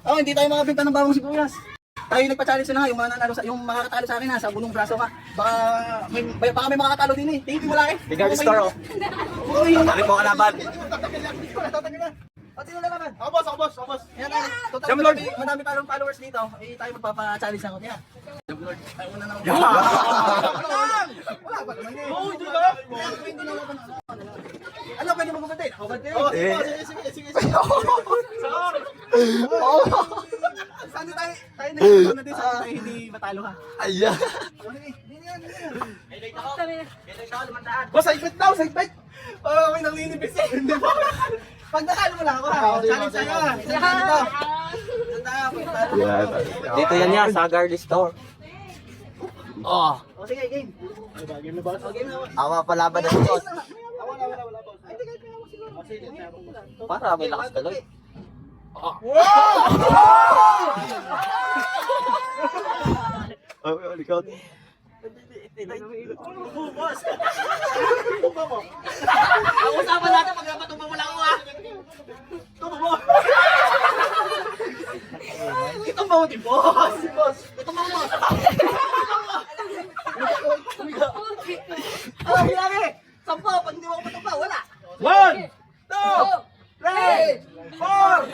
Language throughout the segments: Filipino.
Oh, hindi tayo makabenta ng bawang sibuyas. Tayo nagpa-challenge na nga, yung mga nanalo sa, yung makakatalo sa akin ha, sa bulong braso ka. Baka may makakatalo din eh. Thank you mo lang eh. Bigard store oh. Ano po kalaban? At sino lalaban? Ako boss. Yan tayo. Total, madami tayong followers dito. Eh, tayo magpapa-challenge na ako. Yan. Lord, tayo muna na ako. Wala pa naman eh. Oo, hindi ka. Hindi na ako. Ano, pwede mo kumatin? Ako ba din? Sige. Saan tayo nagkakaroon na din sa tayo hindi matalo ha? Ayan. Hindi na yan. Boss, sagbit daw. Parang kami nanginibis eh. Hindi ba? Pag nakalo mo lang ako ha. Challenge sa'yo ha. Isang dito. Isang tayo. Dito yan niya sa Gardi store. Oh, O sige, game. Game na boss. O game na. awa palaban na si boss. Wala boss. Ay, hindi kahit mo siguro. Para may lakas tuloy. Oh, ikaw. Boss. Ang usapan natin, magpapatumba mo lang ako ha. Tubo mo. Itong bawang din, boss. Itong bawang mo. Oh, bilangin eh. 10, pag hindi mo ako patumba, wala. 1, 2, 3, 4,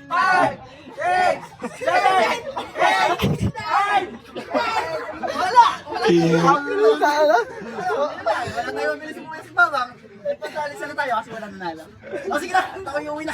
5, 6, 7, 8, 9, wala. Wala tayo mabilis yung mga si Babang. Nagpagkalis na tayo kasi wala nanalo. O sige na, ako yung uwi na.